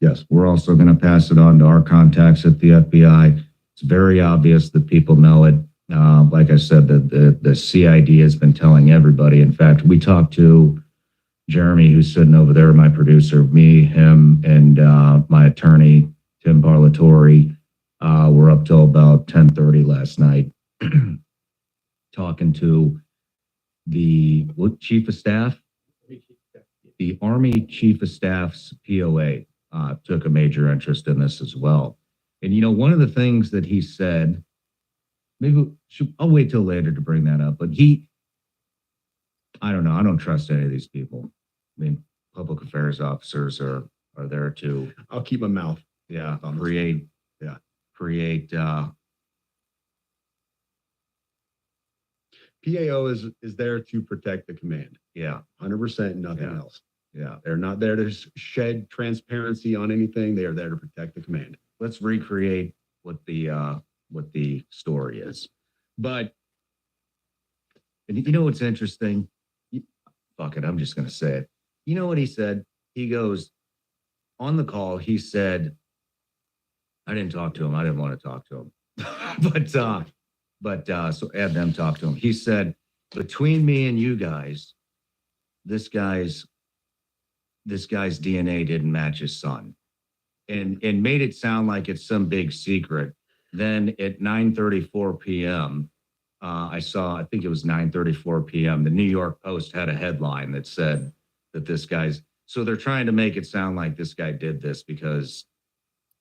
Yes. We're also going to pass it on to our contacts at the FBI. It's very obvious that people know it. Like I said, the CID has been telling everybody. In fact, we talked to Jeremy, who's sitting over there, my producer, me, him, and my attorney, Tim Barlatori. We're up till about 10:30 last night talking to the chief of staff, the Army Chief of Staff's POA. Took a major interest in this as well. And, you know, one of the things that he said, I'll wait till later to bring that up, but I don't know. I don't trust any of these people. I mean, public affairs officers are there to. I'll keep my mouth. Yeah. Create. PAO is there to protect the command. Yeah. 100%, nothing else. Yeah. They're not there to shed transparency on anything. They are there to protect the command. Let's recreate what the story is. But, and you know what's interesting? Fuck it, I'm just going to say it. You know what he said? He goes, on the call, he said, I didn't talk to him. I didn't want to talk to him. but so have them talk to him. He said, between me and you guys, this guy's DNA didn't match his son, and made it sound like it's some big secret. Then at 9:34 p.m., I think it was 9:34 p.m., the New York Post had a headline that said that this guy's, so they're trying to make it sound like this guy did this because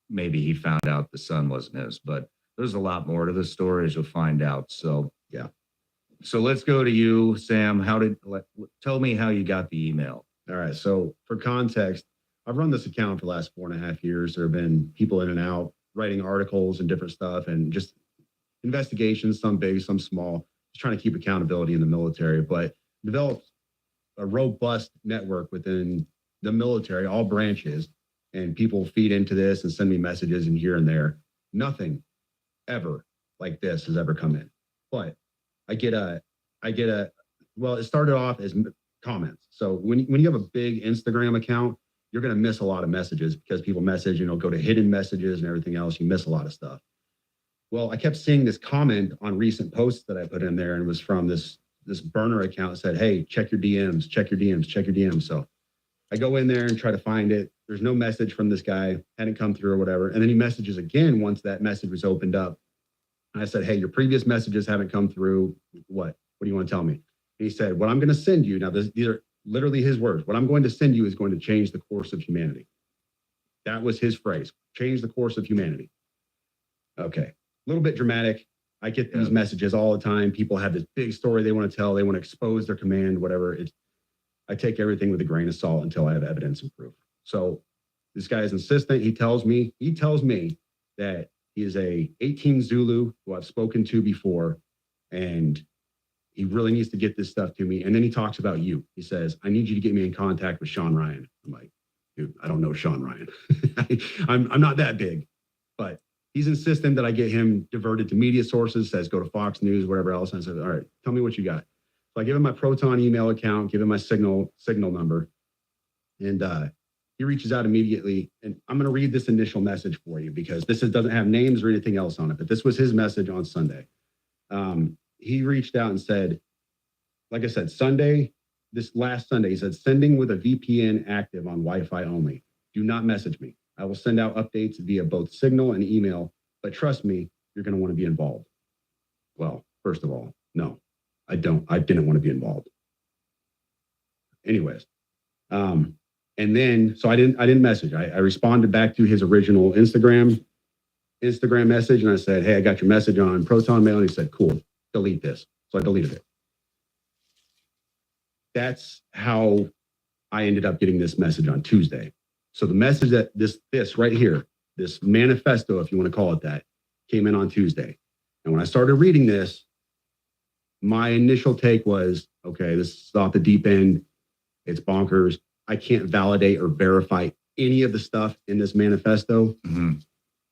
maybe he found out the son wasn't his, but there's a lot more to the story, as you'll find out. So, yeah. So let's go to you, Sam. Tell me how you got the email. All right. So for context, I've run this account for the last 4.5 years. There have been people in and out writing articles and different stuff and just investigations, some big, some small, just trying to keep accountability in the military, but developed a robust network within the military, all branches, and people feed into this and send me messages and here and there. Nothing ever like this has ever come in. But I get a, well, it started off as comments. So when you have a big Instagram account, you're going to miss a lot of messages because people message, go to hidden messages and everything else. You miss a lot of stuff. Well, I kept seeing this comment on recent posts that I put in there, and it was from this burner account that said, hey, check your DMs, check your DMs, check your DMs. So I go in there and try to find it. There's no message from this guy, hadn't come through or whatever. And then he messages again once that message was opened up. And I said, hey, your previous messages haven't come through. What do you want to tell me? And he said, what I'm going to send you, now these are literally his words, what I'm going to send you is going to change the course of humanity. That was his phrase, change the course of humanity. Okay, a little bit dramatic. I get these messages all the time. People have this big story they want to tell. They want to expose their command, whatever. I take everything with a grain of salt until I have evidence and proof. So this guy is insistent. He tells me that he is a 18 Zulu who I've spoken to before, and he really needs to get this stuff to me. And then he talks about you. He says, I need you to get me in contact with Sean Ryan. I'm like, dude, I don't know Sean Ryan. I'm not that big, but he's insistent that I get him diverted to media sources, says go to Fox News, whatever else. And I said, all right, tell me what you got. So I give him my Proton email account, give him my signal number. And he reaches out immediately. And I'm going to read this initial message for you because this doesn't have names or anything else on it, but this was his message on Sunday. He reached out and said, like I said, this last Sunday, he said, sending with a VPN active on Wi-Fi only. Do not message me. I will send out updates via both Signal and email, but trust me, you're going to want to be involved. Well, first of all, no, I didn't want to be involved. Anyways, and then, so I didn't message. I responded back to his original Instagram message. And I said, hey, I got your message on Proton Mail. And he said, cool, delete this. So I deleted it. That's how I ended up getting this message on Tuesday. So the message that this right here, this manifesto, if you want to call it that, came in on Tuesday. And when I started reading this, my initial take was, okay, this is off the deep end. It's bonkers. I can't validate or verify any of the stuff in this manifesto. Mm-hmm.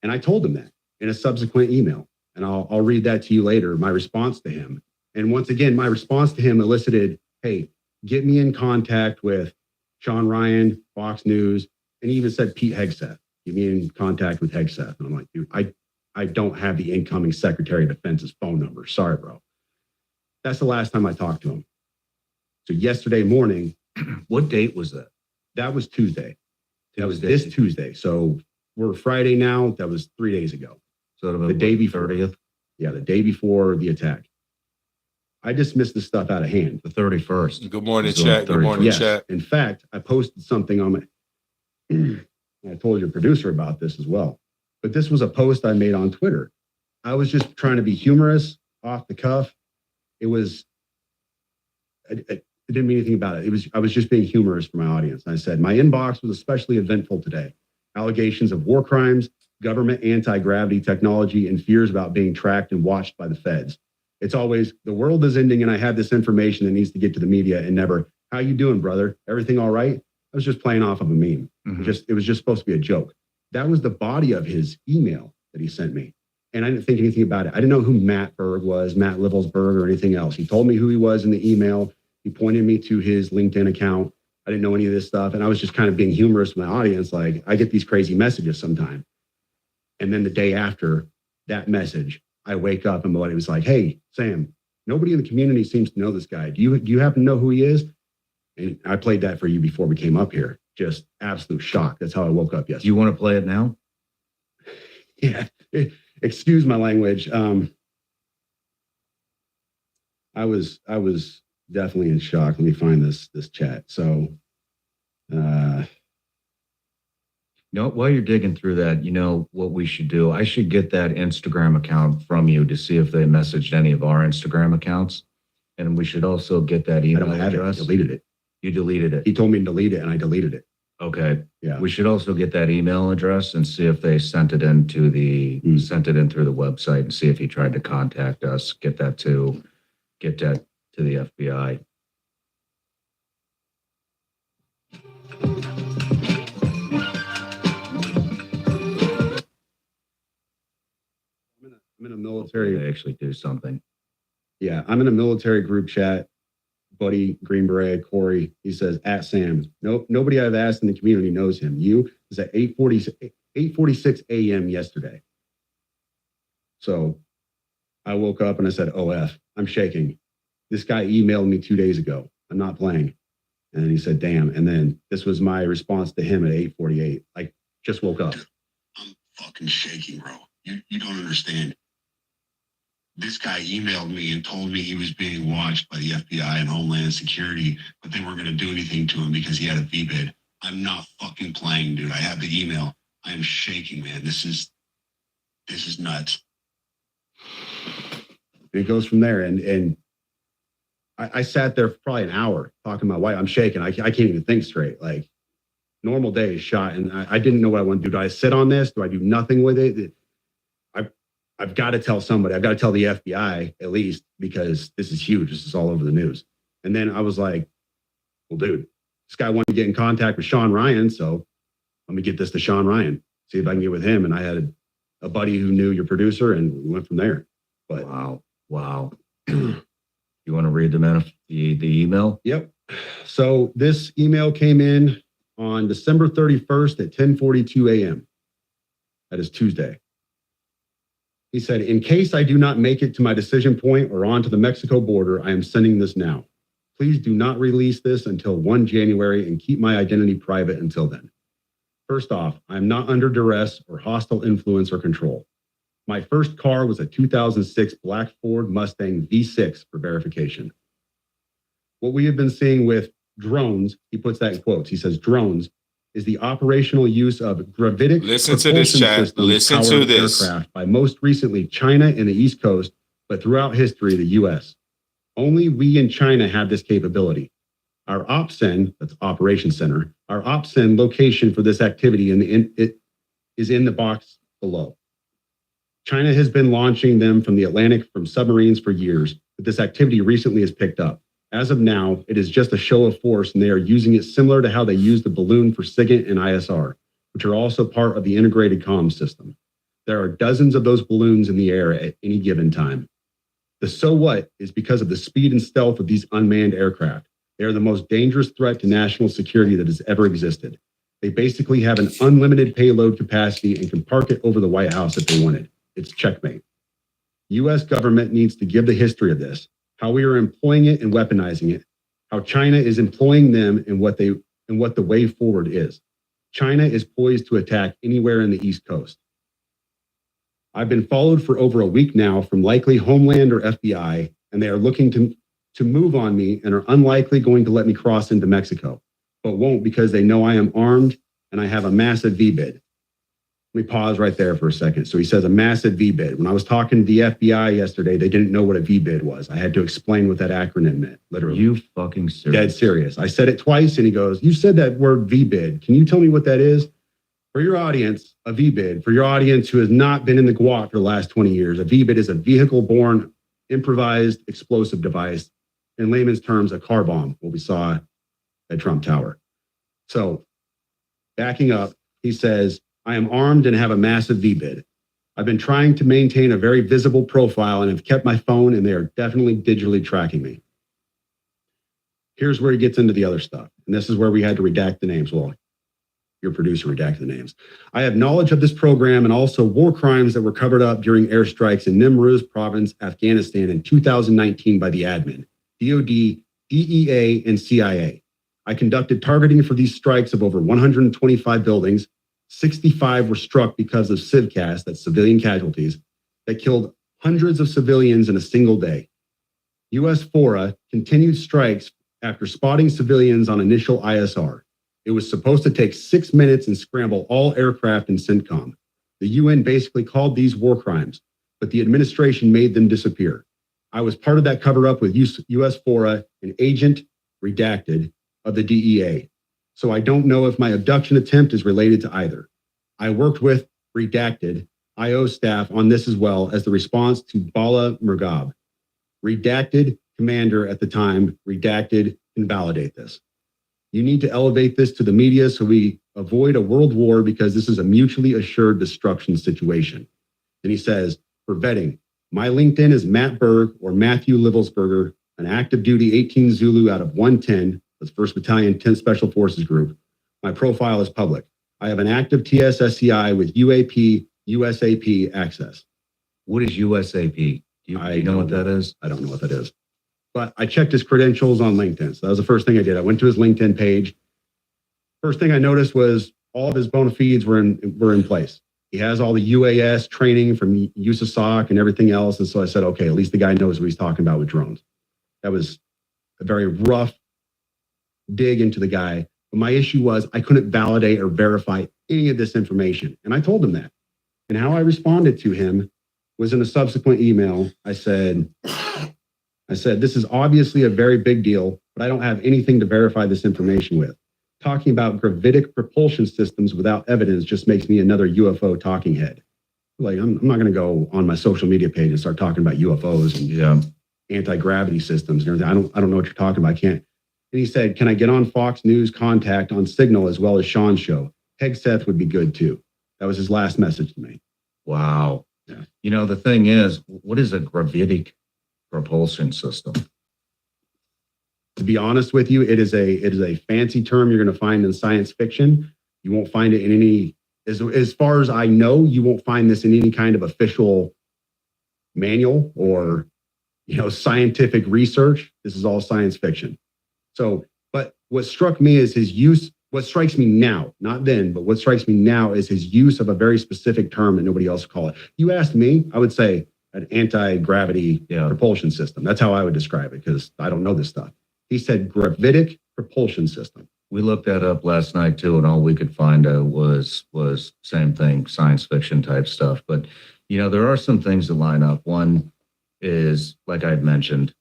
And I told him that in a subsequent email. And I'll read that to you later, my response to him. And once again, my response to him elicited, hey, get me in contact with Sean Ryan, Fox News, And he even said Pete Hegseth. Get me in contact with Hegseth. And I'm like, dude, I don't have the incoming Secretary of Defense's phone number. Sorry, bro. That's the last time I talked to him. So yesterday morning. What date was that? That was Tuesday. That was this Tuesday. So we're Friday now. That was 3 days ago. So the day before. 30th? Yeah, the day before the attack. I dismissed this stuff out of hand. The 31st. Good morning, chat. Good morning, yes. chat. In fact, I posted something on my, I told your producer about this as well, but this was a post I made on Twitter. I was just trying to be humorous, off the cuff. It was, I didn't mean anything about it. I was just being humorous for my audience. And I said, my inbox was especially eventful today. Allegations of war crimes, government anti-gravity technology, and fears about being tracked and watched by the feds. It's always, the world is ending and I have this information that needs to get to the media, and never, how you doing, brother? Everything all right? I was just playing off of a meme. Mm-hmm. It was just supposed to be a joke. That was the body of his email that he sent me. And I didn't think anything about it. I didn't know who Matt Berg was, Matt Livelsberg, or anything else. He told me who he was in the email. He pointed me to his LinkedIn account. I didn't know any of this stuff. And I was just kind of being humorous with my audience. Like, I get these crazy messages sometimes. And then the day after that message, I wake up and it was like, hey, Sam, nobody in the community seems to know this guy. Do you happen to know who he is? And I played that for you before we came up here. Just absolute shock. That's how I woke up yesterday. Do you want to play it now? Yeah. Excuse my language. I was definitely in shock. Let me find this chat. So, While you're digging through that, you know what we should do? I should get that Instagram account from you to see if they messaged any of our Instagram accounts. And we should also get that email address. I deleted it. You deleted it. He told me to delete it and I deleted it. Okay. Yeah. We should also get that email address and see if they sent it in through the website, and see if he tried to contact us, get that to the FBI. I'm in a military. They actually do something. Yeah, I'm in a military group chat. Buddy Green Beret, Corey, he says, at Sam. Nope, nobody I've asked in the community knows him. You is at 8:46 a.m. yesterday. So I woke up and I said, OF, I'm shaking. This guy emailed me 2 days ago. I'm not playing. And he said, damn. And then this was my response to him at 8:48. I just woke up. Dude, I'm fucking shaking, bro. You don't understand. This guy emailed me and told me he was being watched by the FBI and Homeland Security, but they weren't going to do anything to him because he had a VBID. I'm not fucking playing, dude. I have the email. I am shaking, man. This is nuts. And it goes from there. And I sat there for probably an hour talking to my wife. I'm shaking. I can't even think straight. Like, normal day is shot. And I didn't know what I want to do. Do I sit on this? Do I do nothing with it? I've got to tell somebody. I've got to tell the FBI at least, because this is huge. This is all over the news. And then I was like, well, dude, this guy wanted to get in contact with Sean Ryan. So let me get this to Sean Ryan, see if I can get with him. And I had a buddy who knew your producer, and we went from there. But Wow. You want to read the email? Yep. So this email came in on December 31st at 10:42 a.m. That is Tuesday. He said, in case I do not make it to my decision point or on to the Mexico border, I am sending this now. Please do not release this until 1 January and keep my identity private until then. First off, I am not under duress or hostile influence or control. My first car was a 2006 black Ford Mustang V6 for verification. What we have been seeing with drones, he puts that in quotes. He says drones is the operational use of gravitic Listen to this, chat. Listen to this. Aircraft by most recently China and the East Coast, but throughout history, the U.S. Only we in China have this capability. Our OPSEN, that's Operations Center, our OPSEN location for this activity it is in the box below. China has been launching them from the Atlantic from submarines for years, but this activity recently has picked up. As of now, it is just a show of force, and they are using it similar to how they use the balloon for SIGINT and ISR, which are also part of the integrated comms system. There are dozens of those balloons in the air at any given time. The so what is because of the speed and stealth of these unmanned aircraft. They are the most dangerous threat to national security that has ever existed. They basically have an unlimited payload capacity and can park it over the White House if they wanted. It's checkmate. U.S. government needs to give the history of this, how we are employing it and weaponizing it, how China is employing them and what the way forward is. China is poised to attack anywhere in the East Coast. I've been followed for over a week now from likely Homeland or FBI, and they are looking to move on me and are unlikely going to let me cross into Mexico, but won't because they know I am armed and I have a massive VBID. Let me pause right there for a second. So he says a massive VBID. When I was talking to the FBI yesterday, they didn't know what a VBID was. I had to explain what that acronym meant, literally. You fucking serious? Dead serious. I said it twice and he goes, you said that word VBID. Can you tell me what that is? For your audience, a VBID, for your audience who has not been in the guac for the last 20 years, a VBID is a vehicle-borne improvised explosive device. In layman's terms, a car bomb, what we saw at Trump Tower. So backing up, he says, I am armed and have a massive VBID. I've been trying to maintain a very visible profile and have kept my phone, and they are definitely digitally tracking me. Here's where he gets into the other stuff. And this is where we had to redact the names. Well, your producer redacted the names. I have knowledge of this program and also war crimes that were covered up during airstrikes in Nimruz province, Afghanistan in 2019 by the admin, DOD, DEA, and CIA. I conducted targeting for these strikes of over 125 buildings. 65 were struck because of civcas, that's civilian casualties, that killed hundreds of civilians in a single day. U.S. FORA continued strikes after spotting civilians on initial ISR. It was supposed to take 6 minutes and scramble all aircraft in CENTCOM. The UN basically called these war crimes, but the administration made them disappear. I was part of that cover-up with U.S. FORA, an agent, redacted, of the DEA. So I don't know if my abduction attempt is related to either. I worked with redacted IO staff on this as well as the response to Bala Murghab. Redacted commander at the time, redacted, can validate this. You need to elevate this to the media so we avoid a world war because this is a mutually assured destruction situation. And he says, for vetting, my LinkedIn is Matt Berg or Matthew Livelsberger, an active duty 18 Zulu out of 110, that's 1st Battalion 10th Special Forces Group. My profile is public. I have an active TSSCI with UAP, USAP access. What is USAP? Do you know what that is? I don't know what that is. But I checked his credentials on LinkedIn. So that was the first thing I did. I went to his LinkedIn page. First thing I noticed was all of his bona fides were in place. He has all the UAS training from USASOC and everything else. And so I said, okay, at least the guy knows what he's talking about with drones. That was a very rough dig into the guy. But my issue was I couldn't validate or verify any of this information. And I told him that. And how I responded to him was in a subsequent email. I said, this is obviously a very big deal, but I don't have anything to verify this information with. Talking about gravitic propulsion systems without evidence just makes me another UFO talking head. Like, I'm not going to go on my social media page and start talking about UFOs and anti-gravity systems and everything. I don't know what you're talking about. I can't. And he said, can I get on Fox News Contact on Signal as well as Sean's show? Peg Seth would be good too. That was his last message to me. Wow. Yeah. You know, the thing is, what is a gravitic propulsion system? To be honest with you, it is a fancy term you're going to find in science fiction. You won't find it in any, as far as I know, you won't find this in any kind of official manual or, scientific research. This is all science fiction. So, but what struck me is his use, what strikes me now, not then, but what strikes me now is his use of a very specific term that nobody else would call it. You asked me, I would say an anti-gravity propulsion system. That's how I would describe it because I don't know this stuff. He said gravitic propulsion system. We looked that up last night too, and all we could find was same thing, science fiction type stuff. But, there are some things that line up. One is, like I had mentioned,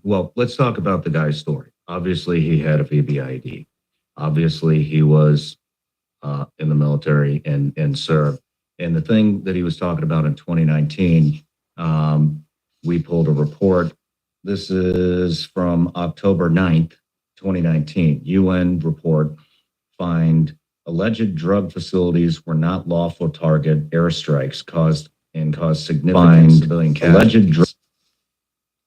well, let's talk about the guy's story. Obviously, he had a VBID. Obviously, he was in the military and served. And the thing that he was talking about in 2019, we pulled a report. This is from October 9th, 2019. UN report find alleged drug facilities were not lawful target airstrikes caused significant civilian casualties.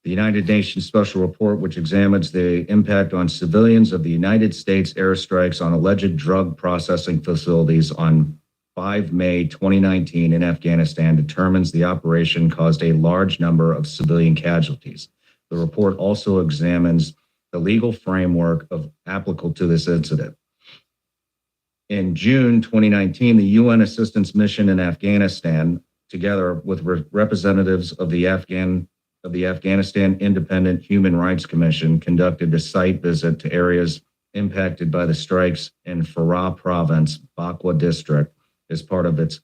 The United Nations Special Report, which examines the impact on civilians of the United States airstrikes on alleged drug processing facilities on 5 May 2019 in Afghanistan, determines the operation caused a large number of civilian casualties. The report also examines the legal framework applicable to this incident. In June 2019, the UN assistance mission in Afghanistan, together with representatives of the Afghanistan Independent Human Rights Commission, conducted a site visit to areas impacted by the strikes in Farah Province, Bakwa District, as part of its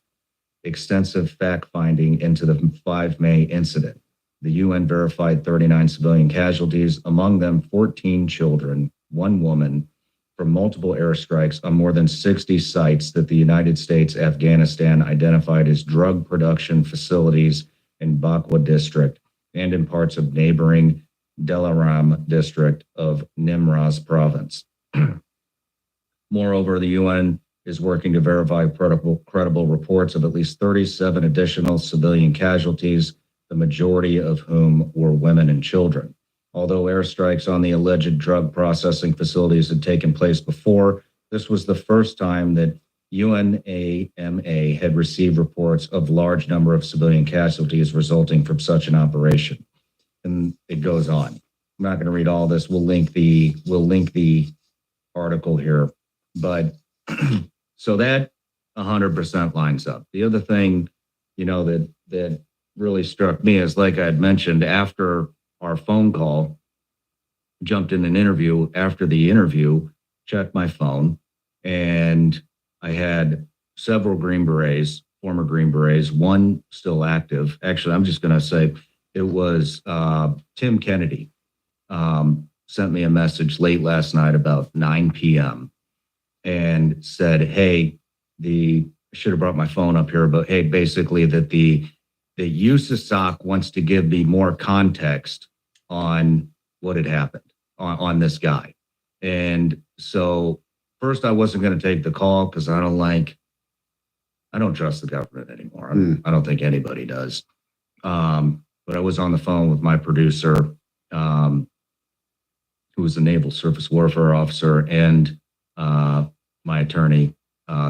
extensive fact-finding into the 5 May incident. The UN verified 39 civilian casualties, among them 14 children, 1 woman, from multiple airstrikes on more than 60 sites that the United States Afghanistan identified as drug production facilities in Bakwa District and in parts of neighboring Delaram District of Nimraz Province. Moreover, the UN is working to verify credible reports of at least 37 additional civilian casualties, the majority of whom were women and children. Although airstrikes on the alleged drug processing facilities had taken place before, this was the first time that UNAMA had received reports of large number of civilian casualties resulting from such an operation. And it goes on. I'm not going to read all this. We'll link the article here. But so that 100% lines up. The other thing, that really struck me is, like I had mentioned, after our phone call, jumped in an interview. After the interview, checked my phone, and I had several Green Berets, former Green Berets, one still active. Actually, I'm just going to say it was Tim Kennedy sent me a message late last night about 9 p.m. and said, hey, I should have brought my phone up here, but hey, basically that the USASOC wants to give me more context on what had happened on this guy. And so first I wasn't going to take the call because I don't trust the government anymore. I don't think anybody does. But I was on the phone with my producer, who was a naval surface warfare officer, and my attorney,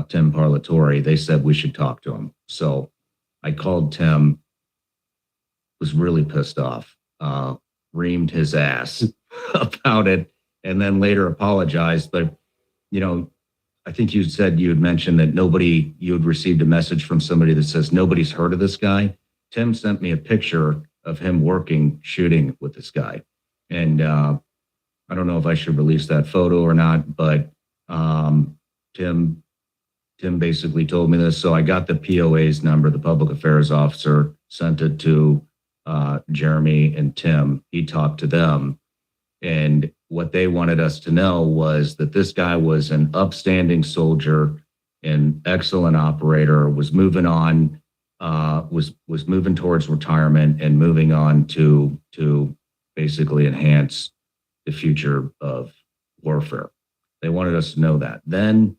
Tim Parlatore. They said we should talk to him. So I called Tim, was really pissed off, reamed his ass about it, and then later apologized. But, I think you had mentioned that you had received a message from somebody that says nobody's heard of this guy. Tim sent me a picture of him shooting with this guy. And I don't know if I should release that photo or not, but Tim basically told me this. So I got the POA's number, the public affairs officer, sent it to Jeremy and Tim. He talked to them. And what they wanted us to know was that this guy was an upstanding soldier, an excellent operator, was moving on, was moving towards retirement and moving on to basically enhance the future of warfare. They wanted us to know that. Then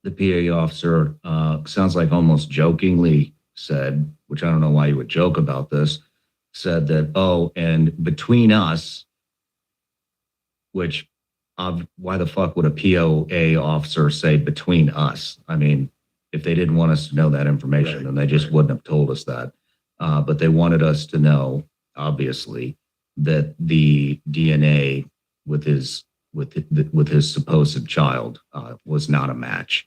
the PA officer, sounds like almost jokingly said, which I don't know why you would joke about this, said that, and between us, which why the fuck would a POA officer say between us? I mean, if they didn't want us to know that information, right, then they just wouldn't have told us that. But they wanted us to know, obviously, that the DNA with his supposed child was not a match.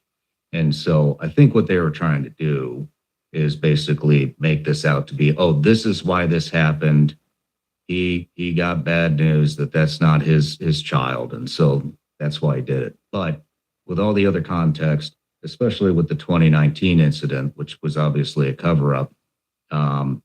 And so I think what they were trying to do is basically make this out to be, this is why this happened. He got bad news that's not his child. And so that's why he did it. But with all the other context, especially with the 2019 incident, which was obviously a cover-up, I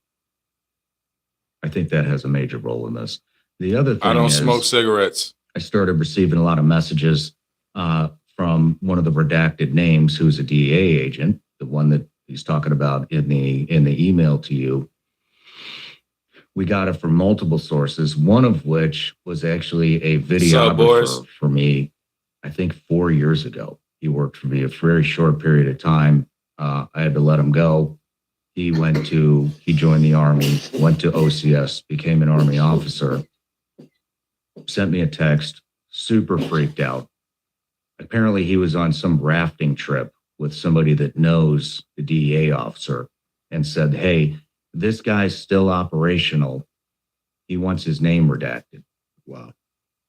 think that has a major role in this. The other thing I don't smoke cigarettes. I started receiving a lot of messages from one of the redacted names, who's a DEA agent, the one that he's talking about in the email to you. We got it from multiple sources, one of which was actually a videographer for me, I think 4 years ago. He worked for me a very short period of time. I had to let him go. he joined the Army, went to OCS, became an Army officer, sent me a text, super freaked out. Apparently he was on some rafting trip with somebody that knows the DEA officer and said, hey, this guy's still operational. He wants his name redacted. Wow.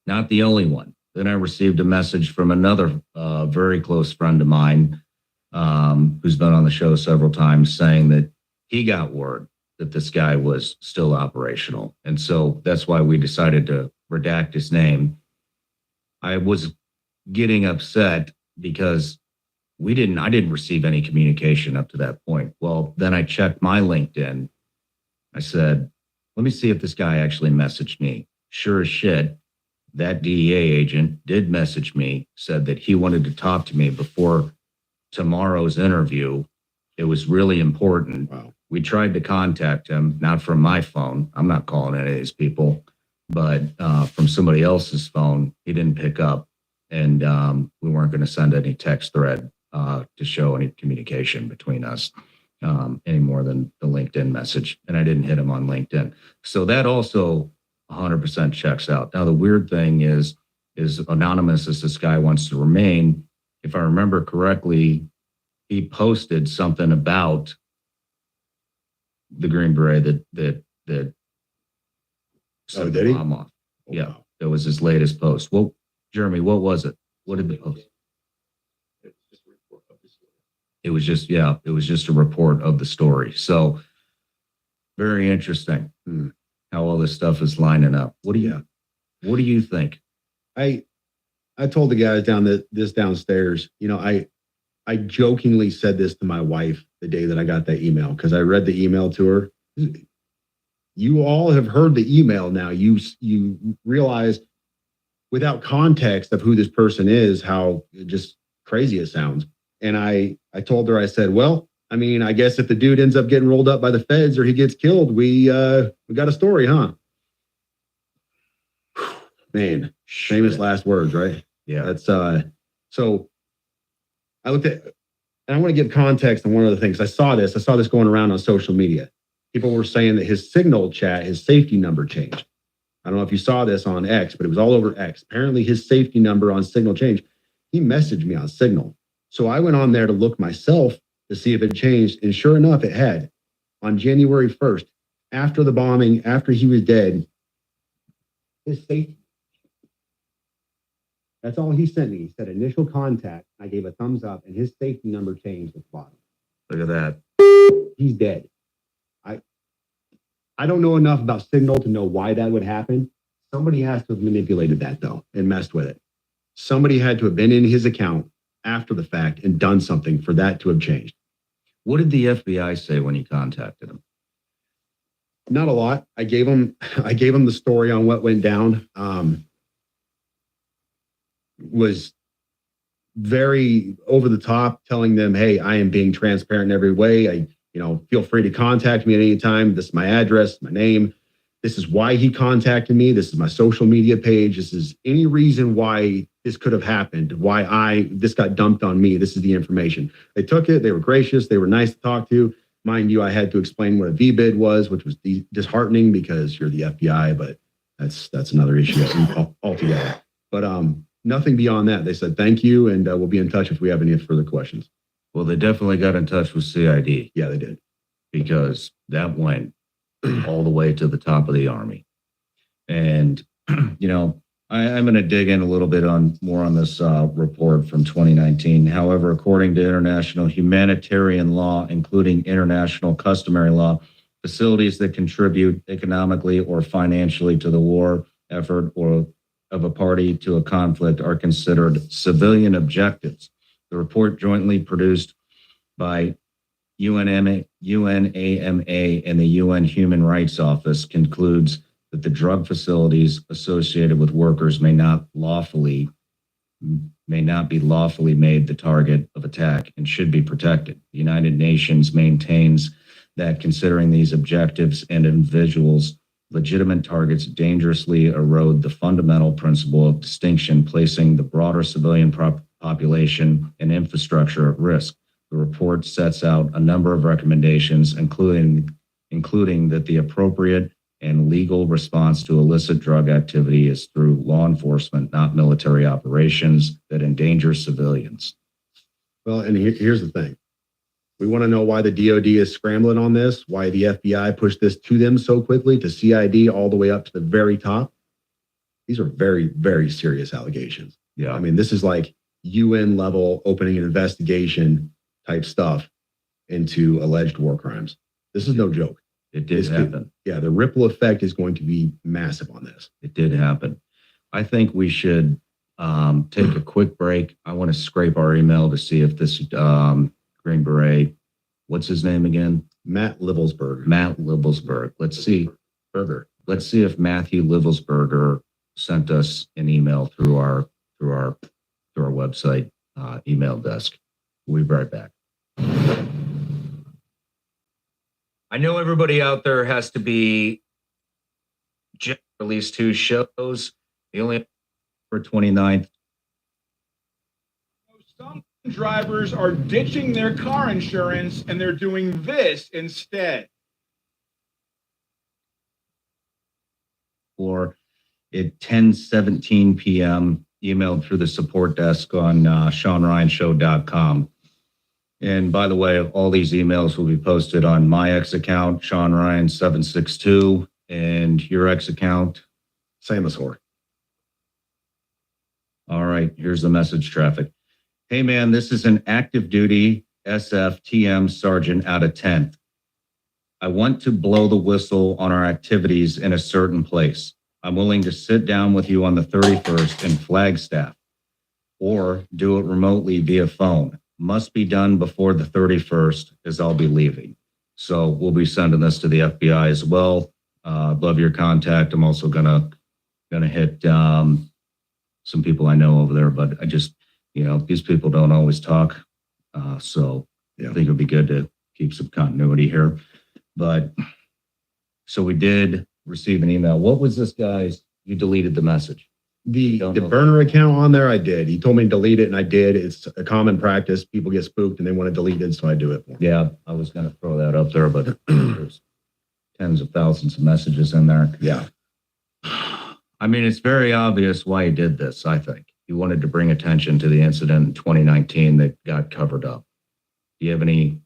Not the only one. Then I received a message from another very close friend of mine who's been on the show several times saying that he got word that this guy was still operational. And so that's why we decided to redact his name. I was getting upset because I didn't receive any communication up to that point. Well, then I checked my LinkedIn. I said, let me see if this guy actually messaged me. Sure as shit, that DEA agent did message me, said that he wanted to talk to me before tomorrow's interview. It was really important. Wow. We tried to contact him, not from my phone. I'm not calling any of these people, but from somebody else's phone. He didn't pick up, and we weren't going to send any text thread to show any communication between us any more than the LinkedIn message. And I didn't hit him on LinkedIn. So that also 100% checks out. Now, the weird thing is anonymous as this guy wants to remain. If I remember correctly, he posted something about the Green Beret that set the bomb off. Oh, Yeah, wow. that was his latest post. Well, Jeremy, what was it? What did the post? It was just a report of the story. So very interesting how all this stuff is lining up. What do you think? I told the guys downstairs, I jokingly said this to my wife the day that I got that email, because I read the email to her. You all have heard the email now. You realize without context of who this person is, how just crazy it sounds. And I told her, I said, well, I mean, I guess if the dude ends up getting rolled up by the feds or he gets killed, we got a story, huh? Man, famous last words, right? Yeah. That's so I looked at, and I want to give context on one of the things. I saw this going around on social media. People were saying that his Signal chat, his safety number changed. I don't know if you saw this on X, but it was all over X. Apparently his safety number on Signal changed. He messaged me on Signal. So I went on there to look myself to see if it changed. And sure enough, it had. On January 1st, after the bombing, after he was dead, his safety. That's all he sent me. He said initial contact. I gave a thumbs up, and his safety number changed at the bottom. Look at that. He's dead. I don't know enough about Signal to know why that would happen. Somebody has to have manipulated that, though, and messed with it. Somebody had to have been in his account after the fact and done something for that to have changed. What did the FBI say when you contacted him? Not a lot. I gave him the story on what went down. Was very over the top, telling them, hey, I am being transparent in every way. Feel free to contact me at any time. This is my address, my name. This is why he contacted me. This is my social media page. This is any reason why this could have happened, why this got dumped on me. This is the information. They took it. They were gracious. They were nice to talk to. Mind you, I had to explain what a VBID was, which was disheartening because you're the FBI, but that's another issue altogether. But nothing beyond that. They said, thank you. And we'll be in touch if we have any further questions. Well, they definitely got in touch with CID. Yeah, they did. Because that went all the way to the top of the Army. And, I'm going to dig in a little bit more on this report from 2019. However, according to international humanitarian law, including international customary law, facilities that contribute economically or financially to the war effort or of a party to a conflict are considered civilian objectives. The report jointly produced by UNAMA and the UN Human Rights Office concludes that the drug facilities associated with workers may not be lawfully made the target of attack and should be protected. The United Nations maintains that considering these objectives and individuals legitimate targets dangerously erode the fundamental principle of distinction, placing the broader civilian population and infrastructure at risk. The report sets out a number of recommendations, including that the appropriate and legal response to illicit drug activity is through law enforcement, not military operations that endanger civilians. Well, and here's the thing. We want to know why the DOD is scrambling on this, why the FBI pushed this to them so quickly, to CID all the way up to the very top. These are very, very serious allegations. Yeah. I mean, this is like UN level opening an investigation type stuff into alleged war crimes. This is no joke. It did happen. The ripple effect is going to be massive on this. It did happen. I think we should take a quick break. I want to scrape our email to see if this Green Beret, what's his name again? Matt Livelsberg. Matt Livelsberg. Let's see if Matthew Livelsberger sent us an email through our website email desk. We'll be right back. I know everybody out there has to be released 2 shows. The only for 29th. Some drivers are ditching their car insurance and they're doing this instead. Or at 10:17 p.m. emailed through the support desk on SeanRyanShow.com. And by the way, all these emails will be posted on my ex account, Sean Ryan 762, and your ex account, Samasor. All right, here's the message traffic. Hey man, this is an active duty SFTM sergeant out of 10th. I want to blow the whistle on our activities in a certain place. I'm willing to sit down with you on the 31st in Flagstaff or do it remotely via phone. Must be done before the 31st as I'll be leaving. So we'll be sending this to the FBI as well. Love your contact. I'm also gonna hit some people I know over there, but I just, these people don't always talk. So I think it'd be good to keep some continuity here. But so we did receive an email. What was this guy's? You deleted the message. The burner account on there, I did. He told me to delete it, and I did. It's a common practice. People get spooked and they want to delete it, so I do it for them. Yeah, I was going to throw that up there, but there's tens of thousands of messages in there. Yeah. I mean, it's very obvious why he did this, I think. He wanted to bring attention to the incident in 2019 that got covered up. Do you have any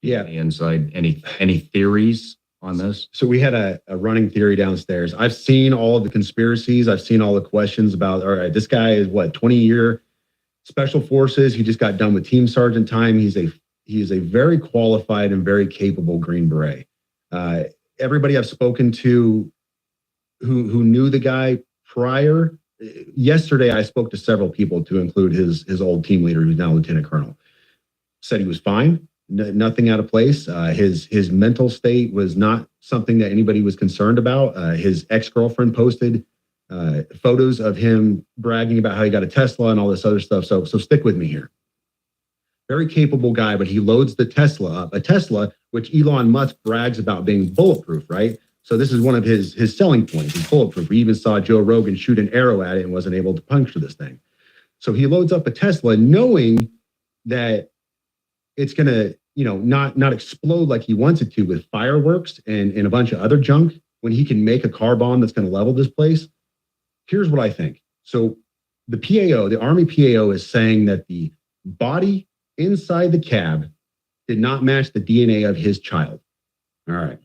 insight, any theories on this? So we had a running theory downstairs. I've seen all of the conspiracies. I've seen all the questions about, all right, this guy is 20-year special forces. He just got done with team sergeant time. He is a very qualified and very capable Green Beret. Everybody I've spoken to who knew the guy prior, yesterday I spoke to several people, to include his old team leader, who's now lieutenant colonel. Said he was fine. Nothing out of place. His mental state was not something that anybody was concerned about. His ex-girlfriend posted photos of him bragging about how he got a Tesla and all this other stuff. So stick with me here. Very capable guy, but he loads the Tesla up. A Tesla, which Elon Musk brags about being bulletproof, right? So this is one of his selling points. It's bulletproof. We even saw Joe Rogan shoot an arrow at it and wasn't able to puncture this thing. So he loads up a Tesla knowing that it's going to, not explode like he wants it to with fireworks and a bunch of other junk, when he can make a car bomb that's going to level this place. Here's what I think. So the PAO, the Army PAO, is saying that the body inside the cab did not match the DNA of his child. All right.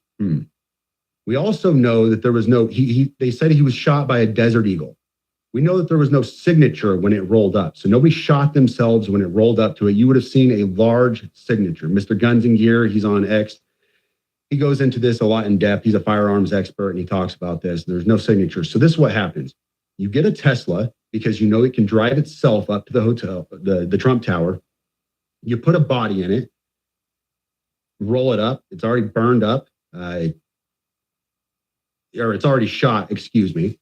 We also know that there was no, they said he was shot by a Desert Eagle. We know that there was no signature when it rolled up. So nobody shot themselves when it rolled up to it. You would have seen a large signature. Mr. Guns and Gear, he's on X. He goes into this a lot in depth. He's a firearms expert and he talks about this. There's no signature. So this is what happens. You get a Tesla because you know it can drive itself up to the hotel, the Trump Tower. You put a body in it, roll it up. It's already burned up. Or it's already shot, excuse me.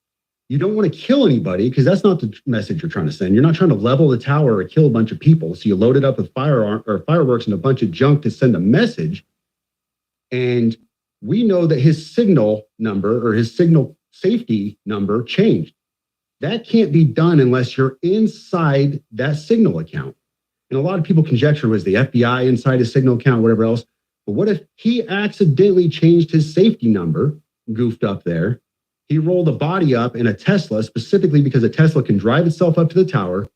You don't want to kill anybody because that's not the message you're trying to send. You're not trying to level the tower or kill a bunch of people. So you load it up with fireworks and a bunch of junk to send a message. And we know that his signal number or his signal safety number changed. That can't be done unless you're inside that signal account. And a lot of people conjecture was the FBI inside his signal account, whatever else. But what if he accidentally changed his safety number, goofed up there? He rolled a body up in a Tesla specifically because a Tesla can drive itself up to the tower,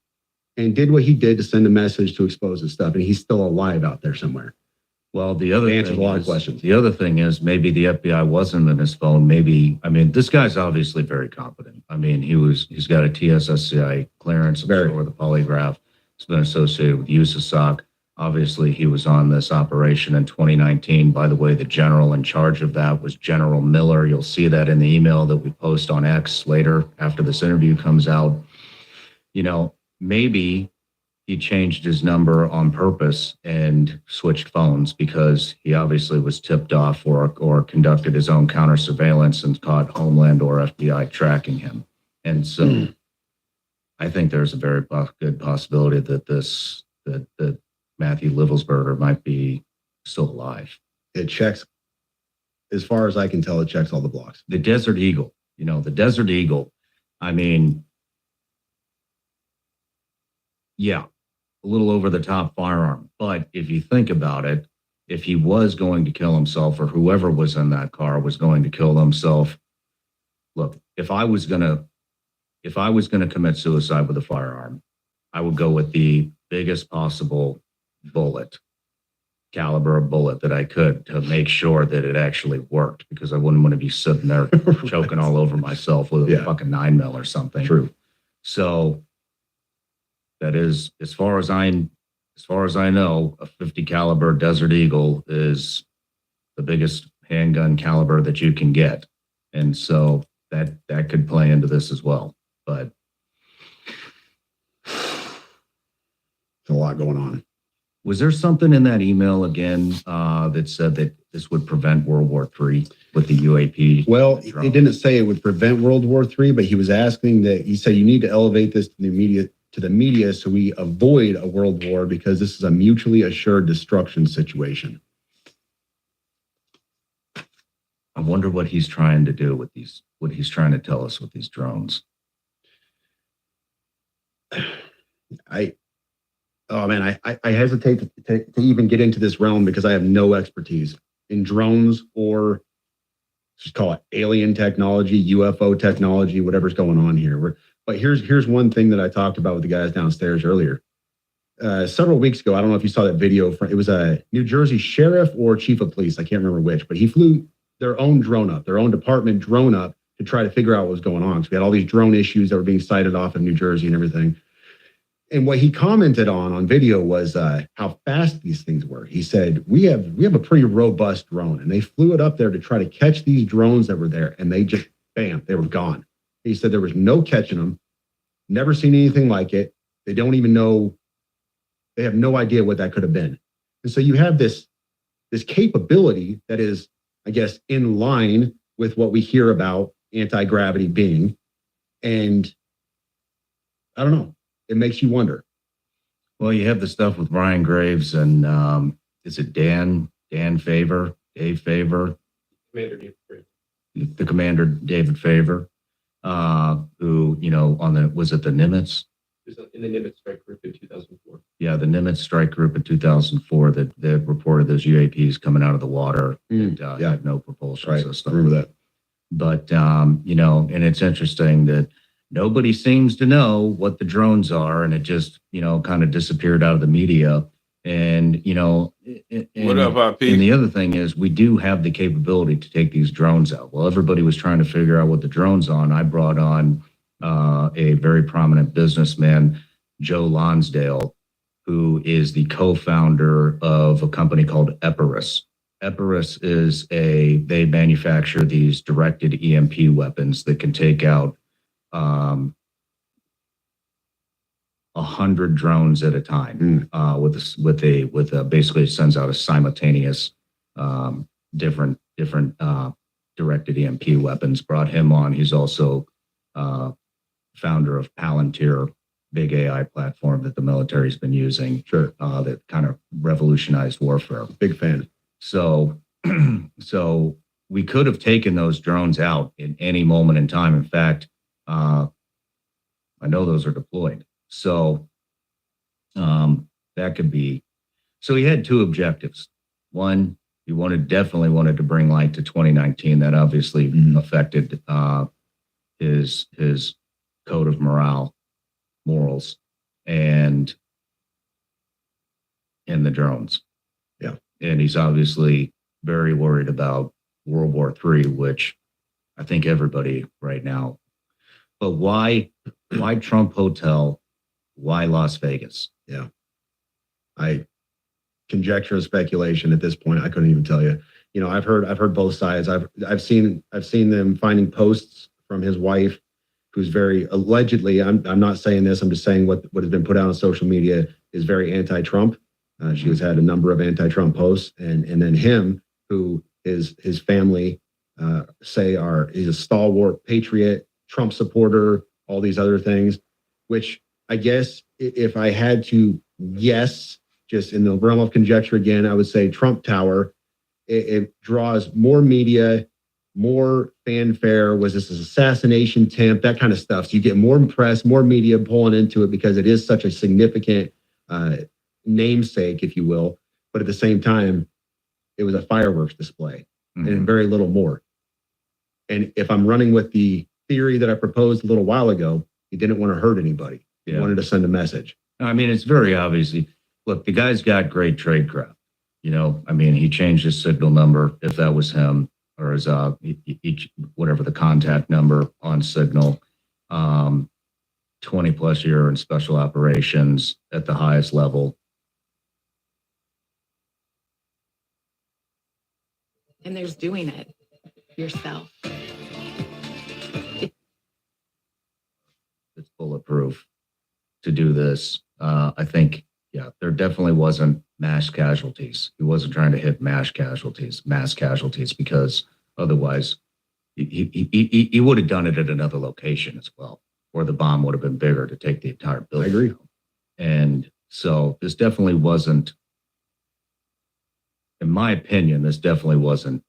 and did what he did to send a message to expose his stuff. And he's still alive out there somewhere. Well, the other Answers thing a lot is, of questions. The other thing is maybe the FBI wasn't in his phone. Maybe, I mean, this guy's obviously very competent. I mean, he's got a TSSCI clearance, with the polygraph. It's been associated with USASOC. Obviously, he was on this operation in 2019. By the way, the general in charge of that was General Miller. You'll see that in the email that we post on X later after this interview comes out. You know, maybe he changed his number on purpose and switched phones because he obviously was tipped off or conducted his own counter surveillance and caught Homeland or FBI tracking him. And so I think there's a very good possibility that that Matthew Livelsberger might be still alive. It checks, as far as I can tell, it checks all the blocks. The Desert Eagle, the Desert Eagle, I mean, yeah, a little over the top firearm. But if you think about it, if he was going to kill himself or whoever was in that car was going to kill himself, look, if I was going to commit suicide with a firearm, I would go with the biggest possible caliber of bullet that I could to make sure that it actually worked, because I wouldn't want to be sitting there choking all over myself with a fucking 9mm or something. True. So that is, as far as I know, a 50 caliber Desert Eagle is the biggest handgun caliber that you can get. And so that could play into this as well. But there's a lot going on. Was there something in that email again that said that this would prevent World War III with the UAP? Well, drone? it didn't say it would prevent World War III, but he was asking that, he said you need to elevate this to the media so we avoid a world war, because this is a mutually assured destruction situation. I wonder what he's trying to do with these, what he's trying to tell us with these drones. I hesitate to even get into this realm because I have no expertise in drones, or just call it alien technology, UFO technology, whatever's going on here. But here's one thing that I talked about with the guys downstairs earlier. Several weeks ago, I don't know if you saw that video. It was a New Jersey sheriff or chief of police. I can't remember which, but he flew their own drone up, their own department drone up to try to figure out what was going on. So we had all these drone issues that were being cited off of New Jersey and everything. And what he commented on video was how fast these things were. He said, we have a pretty robust drone, and they flew it up there to try to catch these drones that were there, and they just, bam, they were gone. He said there was no catching them, never seen anything like it. They don't even know, they have no idea what that could have been. And so you have this capability that is, I guess, in line with what we hear about anti-gravity being. And I don't know. It makes you wonder. Well, you have the stuff with Ryan Graves and is it Dave Favor? Commander David Favor. The Commander David Favor, who, was it the Nimitz? He was in the Nimitz strike group in 2004. Yeah, the Nimitz strike group in 2004 that reported those UAPs coming out of the water that had no propulsion system. I remember that. But, and it's interesting that nobody seems to know what the drones are, and it just, kind of disappeared out of the media. And, what up, IP? And the other thing is we do have the capability to take these drones out. Well, everybody was trying to figure out what the drone's on. I brought on a very prominent businessman, Joe Lonsdale, who is the co-founder of a company called Epirus. Epirus is they manufacture these directed EMP weapons that can take out 100 drones at a time with basically it sends out a simultaneous different directed EMP weapons. Brought him on. He's also founder of Palantir, big AI platform that the military's been using. Sure. That kind of revolutionized warfare. Big fan. So we could have taken those drones out in any moment in time. In fact, I know those are deployed. So That could be. So he had two objectives. One, he definitely wanted to bring light to 2019. That obviously affected his code of morals, and the drones. Yeah. And he's obviously very worried about World War III, which I think everybody right now. But why Trump Hotel? Why Las Vegas? Yeah. I conjecture and speculation at this point. I couldn't even tell you. You know, I've heard both sides. I've seen them finding posts from his wife, who's very allegedly, I'm not saying this, I'm just saying what has been put out on social media is very anti-Trump. She has had a number of anti-Trump posts, and then him, who his family say he's a stalwart patriot, Trump supporter, all these other things, which I guess if I had to guess, just in the realm of conjecture again, I would say Trump Tower. It draws more media, more fanfare. Was this an assassination attempt? That kind of stuff. So you get more press, more media pulling into it because it is such a significant namesake, if you will. But at the same time, it was a fireworks display and very little more. And if I'm running with the theory that I proposed a little while ago, he didn't want to hurt anybody. He wanted to send a message. I mean, it's very obvious. Look, the guy's got great trade craft. You know, I mean, he changed his signal number, if that was him, or his whatever the contact number on Signal. 20 plus year in special operations at the highest level. And there's doing it yourself. It's bulletproof to do this. I think, there definitely wasn't mass casualties. He wasn't trying to hit mass casualties, because otherwise he would have done it at another location as well, or the bomb would have been bigger to take the entire building. I agree. And so this definitely wasn't, in my opinion,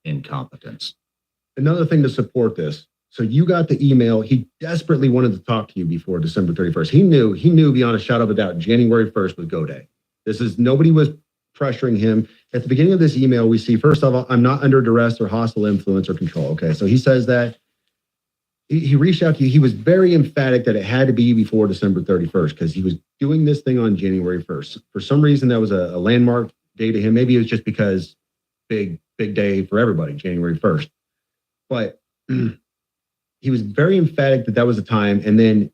incompetence. Another thing to support this. So you got the email. He desperately wanted to talk to you before December 31st. He knew beyond a shadow of a doubt, January 1st was go day. Nobody was pressuring him. At the beginning of this email, we see, first of all, I'm not under duress or hostile influence or control. Okay. So he says that he reached out to you. He was very emphatic that it had to be before December 31st because he was doing this thing on January 1st. For some reason, that was a landmark day to him. Maybe it was just because big day for everybody, January 1st. But he was very emphatic that was the time. And then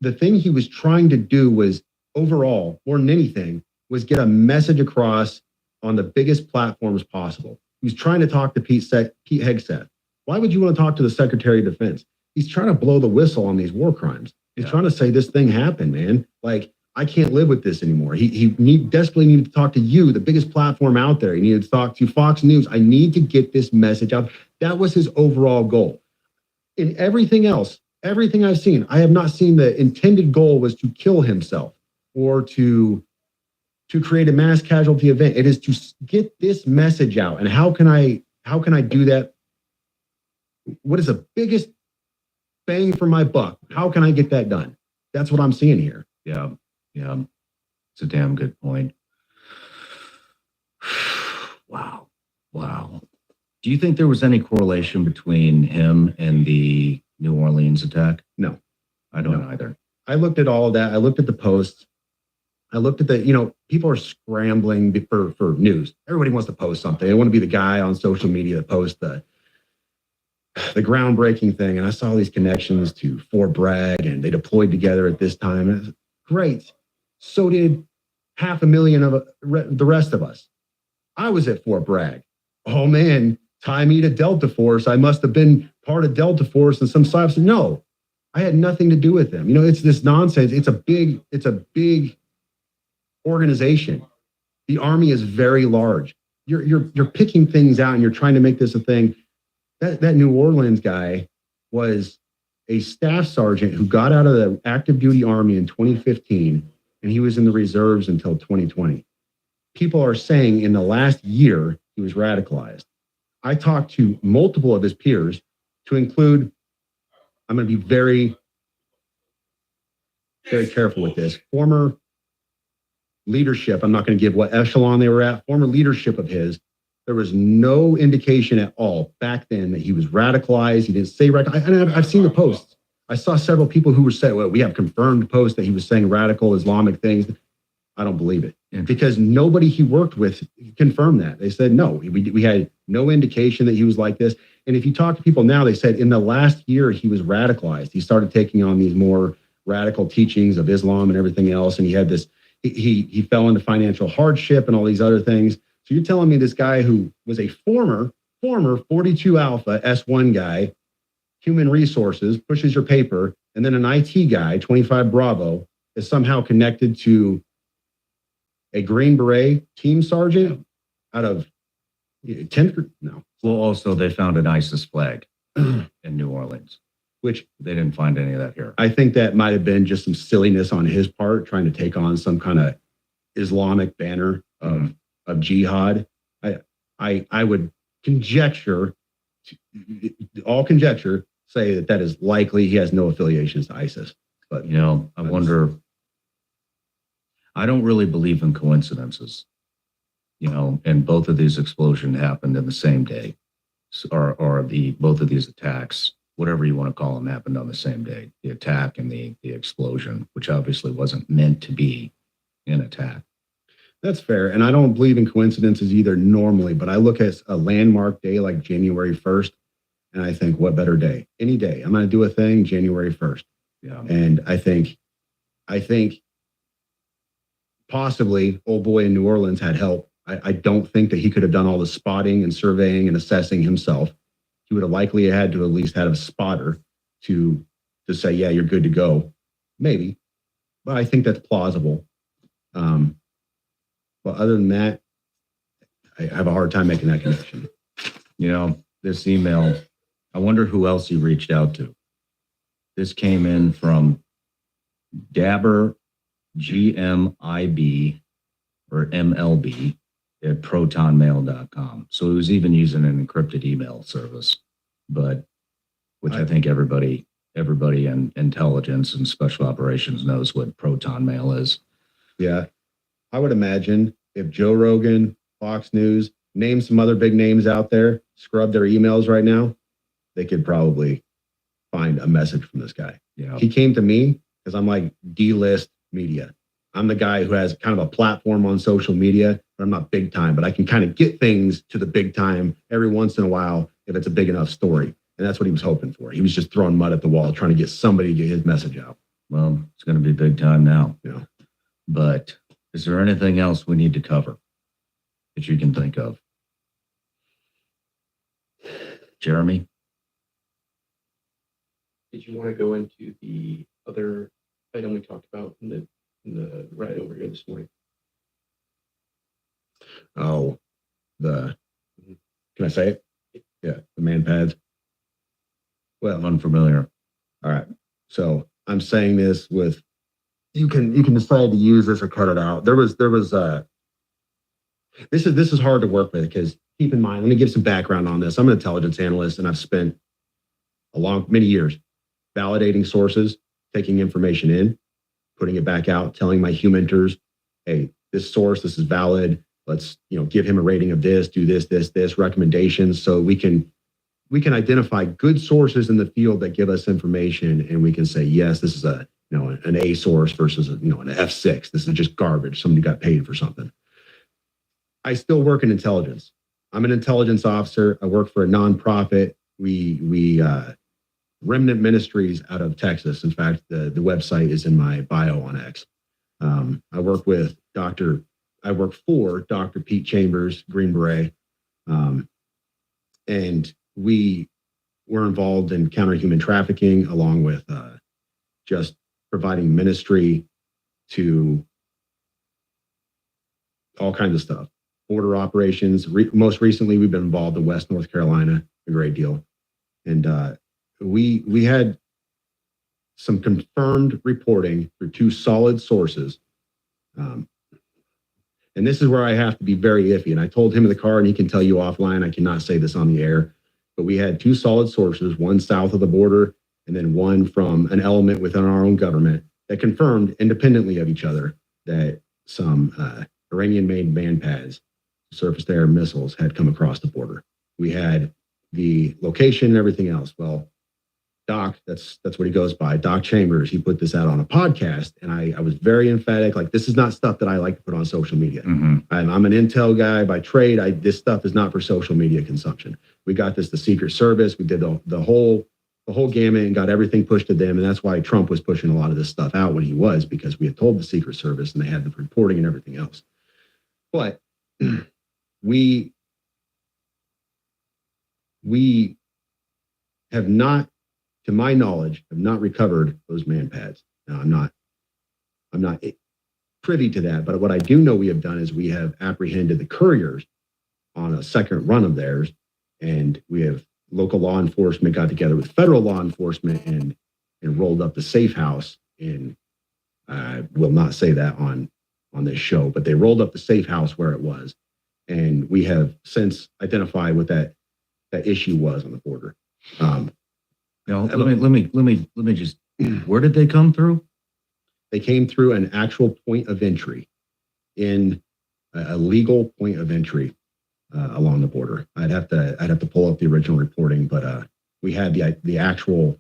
the thing he was trying to do was, overall, more than anything, was get a message across on the biggest platforms possible. He was trying to talk to Pete Hegseth. Why would you want to talk to the Secretary of Defense? He's trying to blow the whistle on these war crimes. He's trying to say this thing happened, man. Like, I can't live with this anymore. He desperately needed to talk to you, the biggest platform out there. He needed to talk to Fox News. I need to get this message out. That was his overall goal. In everything else, everything I've seen, I have not seen the intended goal was to kill himself or to create a mass casualty event. It is to get this message out. And how can I do that? What is the biggest bang for my buck? How can I get that done? That's what I'm seeing here. Yeah. It's a damn good point. Wow. Do you think there was any correlation between him and the New Orleans attack? No. I don't either. I looked at all of that. I looked at the posts. I looked at people are scrambling for news. Everybody wants to post something. They want to be the guy on social media that posts the groundbreaking thing. And I saw these connections to Fort Bragg, and they deployed together at this time. And it was great. So did 500,000 of the rest of us. I was at Fort Bragg. Oh man, tie me to Delta Force. I must have been part of Delta Force and some side. No, I had nothing to do with them. It's this nonsense. It's a big organization. The Army is very large. You're picking things out and you're trying to make this a thing. That New Orleans guy was a staff sergeant who got out of the active duty Army in 2015, and he was in the reserves until 2020. People are saying in the last year he was radicalized. I talked to multiple of his peers, to include, I'm going to be very, very careful with this, former leadership, I'm not going to give what echelon they were at, former leadership of his, there was no indication at all back then that he was radicalized. He didn't say radical. I've seen the posts. I saw several people who were saying, well, we have confirmed posts that he was saying radical Islamic things. I don't believe it because nobody he worked with confirmed that. They said, no, we had no indication that he was like this. And if you talk to people now, they said in the last year, he was radicalized. He started taking on these more radical teachings of Islam and everything else. And he had this, he fell into financial hardship and all these other things. So you're telling me this guy who was a former 42 Alpha S1 guy, human resources, pushes your paper, and then an IT guy, 25 Bravo, is somehow connected to a Green Beret team sergeant out of 10th? No. Well, also they found an ISIS flag in New Orleans, Which they didn't find any of that here. I think that might have been just some silliness on his part, trying to take on some kind of Islamic banner of jihad. I would conjecture, all conjecture, say that is likely he has no affiliations to ISIS. But You know, I wonder, I don't really believe in coincidences, you know, and both of these explosions happened in the same day, or both of these attacks, whatever you want to call them, happened on the same day. The attack and the explosion, which obviously wasn't meant to be an attack. that's fair. And I don't believe in coincidences either normally, but I look at a landmark day like January 1st, and I think, what better day? Any day. I'm going to do a thing January 1st. Yeah. And I think possibly old boy in New Orleans had help. I don't think that he could have done all the spotting and surveying and assessing himself. He would have likely had to at least had a spotter to say, yeah, you're good to go. Maybe. But I think that's plausible. But other than that, I have a hard time making that connection. You know, this email, I wonder who else he reached out to. This came in from Dabber GMIB or MLB at protonmail.com. So he was even using an encrypted email service, but which I think everybody in intelligence and special operations knows what Proton Mail is. Yeah. I would imagine if Joe Rogan, Fox News, name some other big names out there, scrub their emails right now, they could probably find a message from this guy. Yeah. He came to me because I'm like D-list media. I'm the guy who has kind of a platform on social media, but I'm not big time, but I can kind of get things to the big time every once in a while if it's a big enough story. And that's what he was hoping for. He was just throwing mud at the wall, trying to get somebody to get his message out. Well, it's going to be big time now. Yeah. But is there anything else we need to cover that you can think of? Jeremy? Did you want to go into the other item we talked about in the ride over here this morning? Oh, can I say it? Yeah, the man pads. Well, I'm unfamiliar. all right. So I'm saying this with, you can decide to use this or cut it out. This is hard to work with because keep in mind, let me give some background on this. I'm an intelligence analyst and I've spent many years validating sources, taking information in, putting it back out, telling my humenters, hey, this source, this is valid. Let's, give him a rating of this, do this, recommendations. So we can identify good sources in the field that give us information, and we can say, yes, this is an A source versus an F6. This is just garbage. Somebody got paid for something. I still work in intelligence. I'm an intelligence officer. I work for a nonprofit. We Remnant Ministries out of Texas. In fact, the website is in my bio on X. I work for Dr. Pete Chambers, Green Beret. And we were involved in counter human trafficking, along with just providing ministry to all kinds of stuff, border operations. Most recently, we've been involved in West North Carolina a great deal. And we had some confirmed reporting through two solid sources. And this is where I have to be very iffy. And I told him in the car, and he can tell you offline, I cannot say this on the air, but we had two solid sources, one south of the border and then one from an element within our own government that confirmed independently of each other that some Iranian-made man pads, surface-to-air missiles had come across the border. We had the location and everything else. Well, Doc, that's what he goes by, Doc Chambers, he put this out on a podcast, and I was very emphatic, like, this is not stuff that I like to put on social media. I'm an intel guy by trade. This stuff is not for social media consumption. We got this, the Secret Service, we did the whole gamut and got everything pushed to them, and that's why Trump was pushing a lot of this stuff out when he was, because we had told the Secret Service and they had the reporting and everything else. But we have not, to my knowledge, have not recovered those man pads. Now, I'm not privy to that, but what I do know we have done is we have apprehended the couriers on a second run of theirs, and we have local law enforcement got together with federal law enforcement and rolled up the safe house in, I will not say that on this show, but they rolled up the safe house where it was, and we have since identified what that issue was on the border. Let me just, where did they come through? They came through an actual point of entry, in a legal point of entry along the border. I'd have to pull up the original reporting, but we had the actual.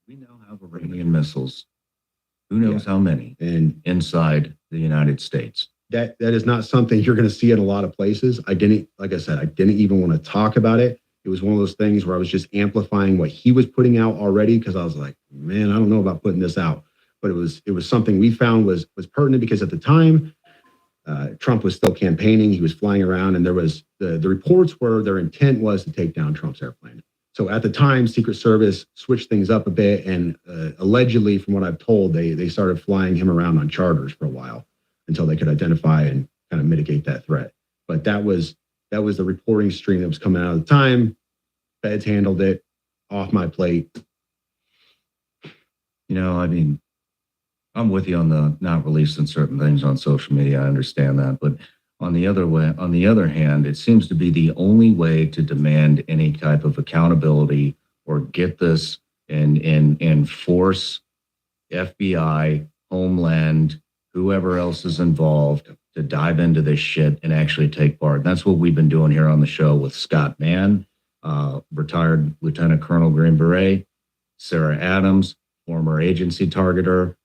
We now have Iranian missiles. Who knows how many inside the United States? That is not something you're going to see in a lot of places. Like I said, I didn't even want to talk about it. It was one of those things where I was just amplifying what he was putting out already, because I was like, man, I don't know about putting this out. But it was something we found was pertinent, because at the time, Trump was still campaigning. He was flying around, and there was the reports were their intent was to take down Trump's airplane. So at the time, Secret Service switched things up a bit, and allegedly, from what I've told, they started flying him around on charters for a while until they could identify and kind of mitigate that threat. But that was the reporting stream that was coming out at the time. Feds handled it, off my plate. I mean, I'm with you on the not releasing certain things on social media. I understand that, but on the other hand, it seems to be the only way to demand any type of accountability or get this and force FBI, Homeland, whoever else is involved to dive into this shit and actually take part. And that's what we've been doing here on the show with Scott Mann, retired Lieutenant Colonel Green Beret, Sarah Adams, former agency targeter.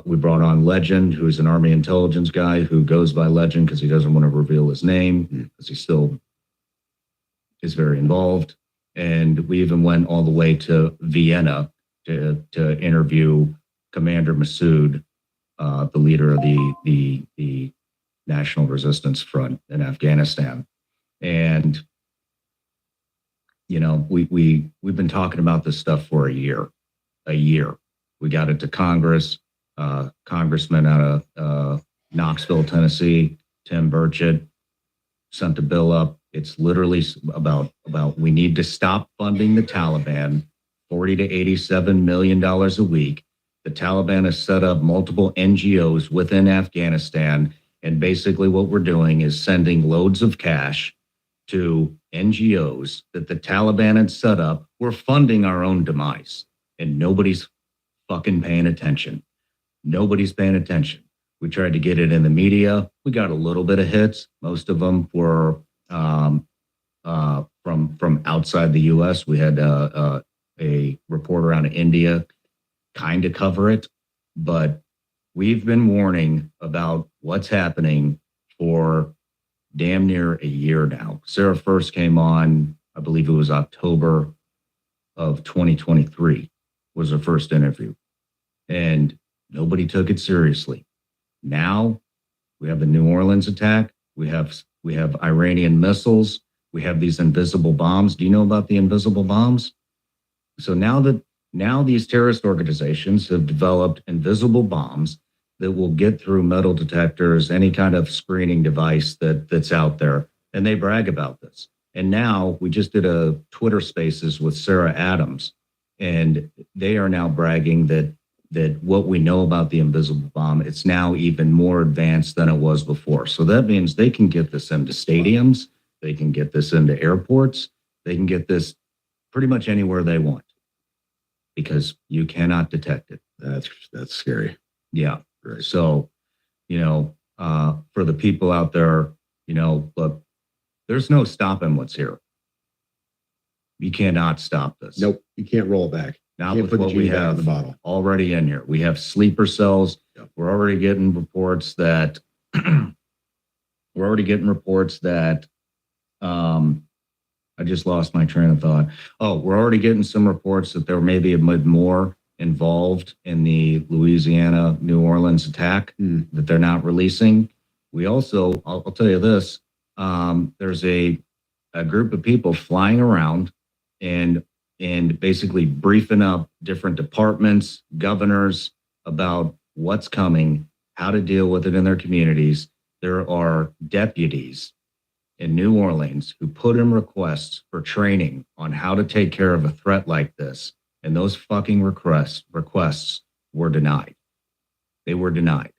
We brought on Legend, who's an Army intelligence guy who goes by Legend because he doesn't want to reveal his name because he still is very involved. And we even went all the way to Vienna to interview Commander Massoud, the leader of the National Resistance Front in Afghanistan. And we've been talking about this stuff for a year. We got it to Congress. Congressman out of Knoxville, Tennessee, Tim Burchett, sent a bill up. It's literally about we need to stop funding the Taliban, $40 to $87 million a week. The Taliban has set up multiple NGOs within Afghanistan, and basically what we're doing is sending loads of cash to NGOs that the Taliban had set up. We're funding our own demise, and nobody's fucking paying attention. Nobody's paying attention. We tried to get it in the media. We got a little bit of hits. Most of them were from outside the U.S. We had a reporter out of India kind of cover it, but we've been warning about what's happening for damn near a year now. Sarah first came on, I believe it was October of 2023 was her first interview, and nobody took it seriously. Now we have the New Orleans attack. We have Iranian missiles. We have these invisible bombs. Do you know about the invisible bombs? So now these terrorist organizations have developed invisible bombs that will get through metal detectors, any kind of screening device that's out there. And they brag about this. And now we just did a Twitter Spaces with Sarah Adams, and they are now bragging that what we know about the invisible bomb, it's now even more advanced than it was before. So that means they can get this into stadiums, they can get this into airports, they can get this pretty much anywhere they want because you cannot detect it. That's scary. Yeah. Right. So, for the people out there, look, there's no stopping what's here. You cannot stop this. Nope. You can't roll it back. Not Can't with put the what we genie back in have the bottle. already in here. We have sleeper cells. Yep. We're already getting reports that I just lost my train of thought. Oh, we're already getting some reports that there may be more involved in the Louisiana, New Orleans attack that they're not releasing. We also, I'll tell you this, there's a group of people flying around and basically briefing up different departments, governors about what's coming, how to deal with it in their communities. There are deputies in New Orleans who put in requests for training on how to take care of a threat like this. And those fucking requests were denied. They were denied.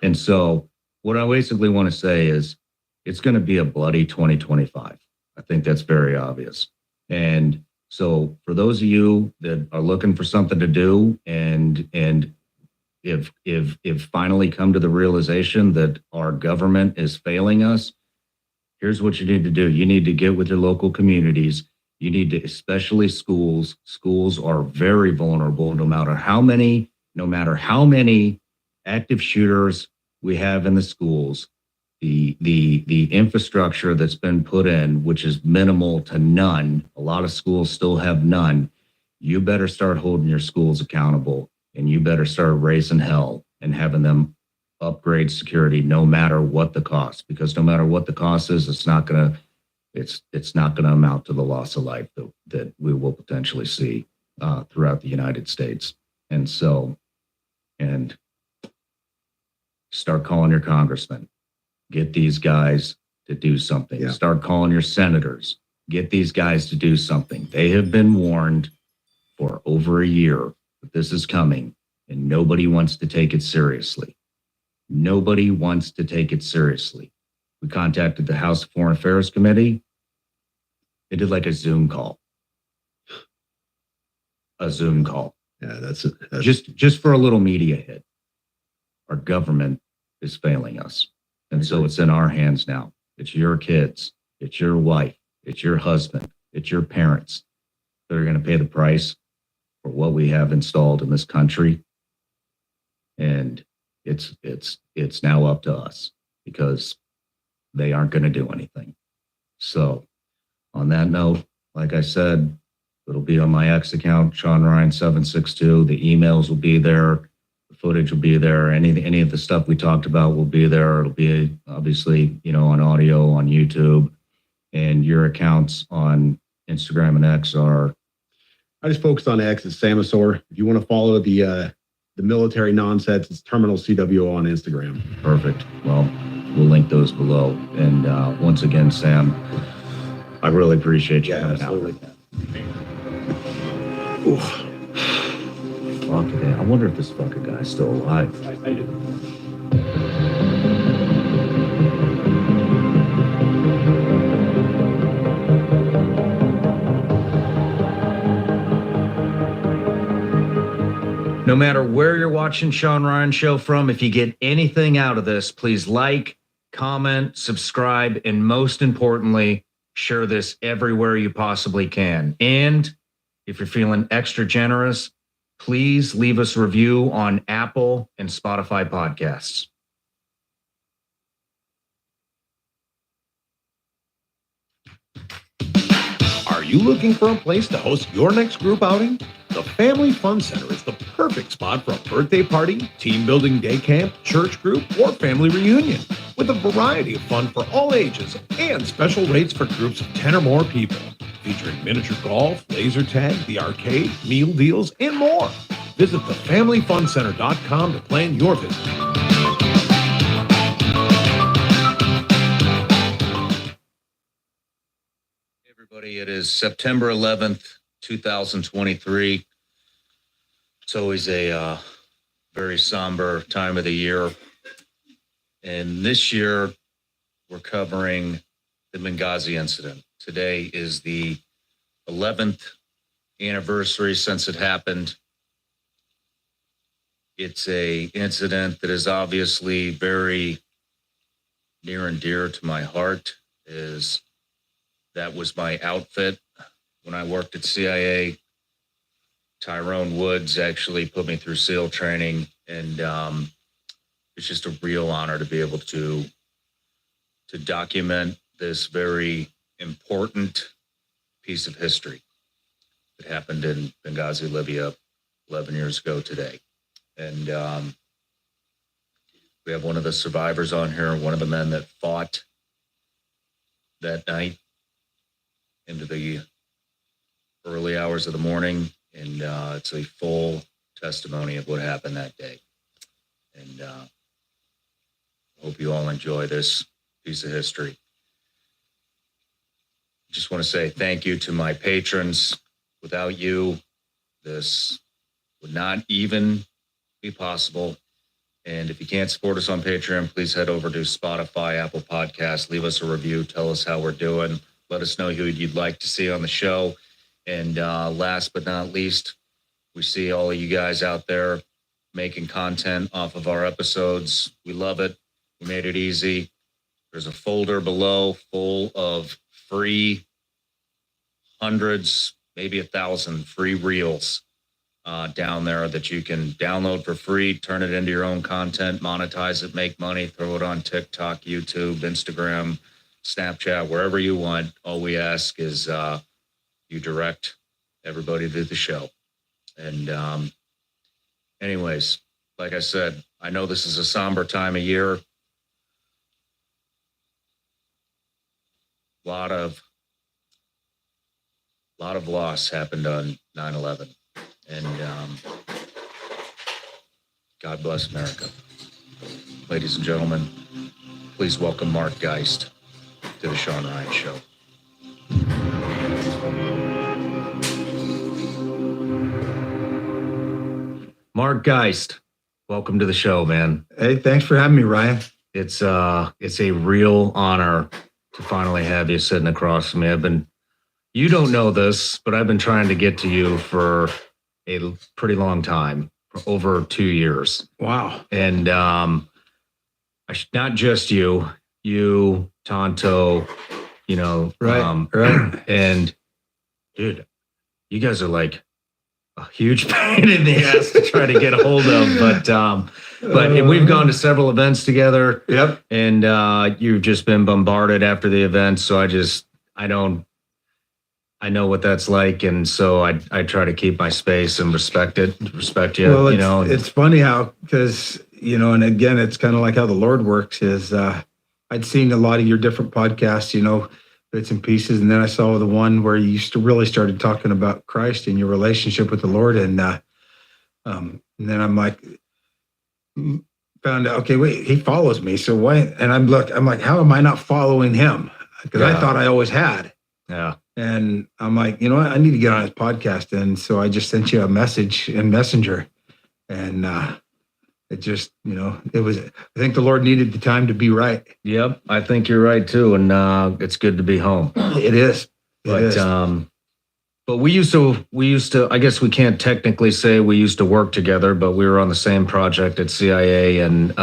And so what I basically want to say is it's going to be a bloody 2025. I think that's very obvious. And so for those of you that are looking for something to do and if finally come to the realization that our government is failing us, here's what you need to do. You need to get with your local communities. You need to, especially schools. Schools are very vulnerable no matter how many active shooters we have in the schools. The infrastructure that's been put in, which is minimal to none, a lot of schools still have none. You better start holding your schools accountable, and you better start raising hell and having them upgrade security no matter what the cost, because no matter what the cost is, it's not going to amount to the loss of life that we will potentially see throughout the United States. And start calling your congressman. Get these guys to do something. Yeah. Start calling your senators. Get these guys to do something. They have been warned for over a year that this is coming, and nobody wants to take it seriously. Nobody wants to take it seriously. We contacted the House Foreign Affairs Committee. They did like a Zoom call. Yeah, that's Just for a little media hit. Our government is failing us. And so it's in our hands now. It's your kids, it's your wife, it's your husband, it's your parents that are going to pay the price for what we have installed in this country. And it's now up to us because they aren't going to do anything. So on that note, like I said, it'll be on my X account, Sean Ryan 762. The emails will be there. The footage will be there. Any of the stuff we talked about will be there. It'll be obviously, on audio on YouTube, and your accounts on Instagram and X are. I just focused on X as Samasaur. If you want to follow the military nonsense, it's Terminal CWO on Instagram. Perfect. Well, we'll link those below. And once again, Sam, I really appreciate you coming out. Oof. Fuck it. I wonder if this fucking guy's still alive. I do. No matter where you're watching Sean Ryan Show from, if you get anything out of this, please like, comment, subscribe, and most importantly, share this everywhere you possibly can. And if you're feeling extra generous, please leave us a review on Apple and Spotify podcasts. Are you looking for a place to host your next group outing? The Family Fun Center is the perfect spot for a birthday party, team building day camp, church group, or family reunion. with a variety of fun for all ages and special rates for groups of 10 or more people, featuring miniature golf, laser tag, the arcade, meal deals, and more. Visit thefamilyfuncenter.com to plan your visit. Hey everybody, it is September 11th, 2023. It's always a very somber time of the year. And this year, we're covering the Benghazi incident. Today is the 11th anniversary since it happened. It's a incident that is obviously very near and dear to my heart. That was my outfit when I worked at CIA. Tyrone Woods actually put me through SEAL training, and it's just a real honor to be able to document this very important piece of history that happened in Benghazi, Libya, 11 years ago today. And we have one of the survivors on here, one of the men that fought that night into the early hours of the morning. And it's a full testimony of what happened that day. And I hope you all enjoy this piece of history. Just want to say thank you to my patrons. Without you, this would not even be possible. And if you can't support us on Patreon, please head over to Spotify, Apple Podcasts, leave us a review, tell us how we're doing, let us know who you'd like to see on the show. And last but not least, we see all of you guys out there making content off of our episodes. We love it. We made it easy. There's a folder below full of free hundreds, maybe 1,000 free reels down there that you can download for free, turn it into your own content, monetize it, make money, throw it on TikTok, YouTube, Instagram, Snapchat, wherever you want. All we ask is you direct everybody to the show. And anyways, like I said, I know this is a somber time of year. A lot of loss happened on 9/11. And God bless America. Ladies and gentlemen, please welcome Mark Geist to the Sean Ryan Show. Mark Geist, welcome to the show, man. Hey, thanks for having me, Ryan. It's a real honor to finally have you sitting across from me. You don't know this, but I've been trying to get to you for a pretty long time, for over 2 years. Wow. And not just you, Tonto, Right. And dude, you guys are like a huge pain in the ass to try to get a hold of, but we've gone to several events together. Yep. And you've just been bombarded after the event. So I know what that's like. And so I try to keep my space and respect you, Well, it's funny how, because, and again, it's kind of like how the Lord works is, I'd seen a lot of your different podcasts, bits and pieces. And then I saw the one where you really started talking about Christ and your relationship with the Lord. And then I'm like, found out, okay, wait, he follows me. So why? And I'm like, how am I not following him? Because I thought I always had. Yeah. And I'm like, you know what? I need to get on his podcast. And so I just sent you a message in Messenger. And it just, I think the Lord needed the time to be right. Yep. I think you're right too. And it's good to be home. It is. But we used to, I guess we can't technically say we used to work together, but we were on the same project at CIA. And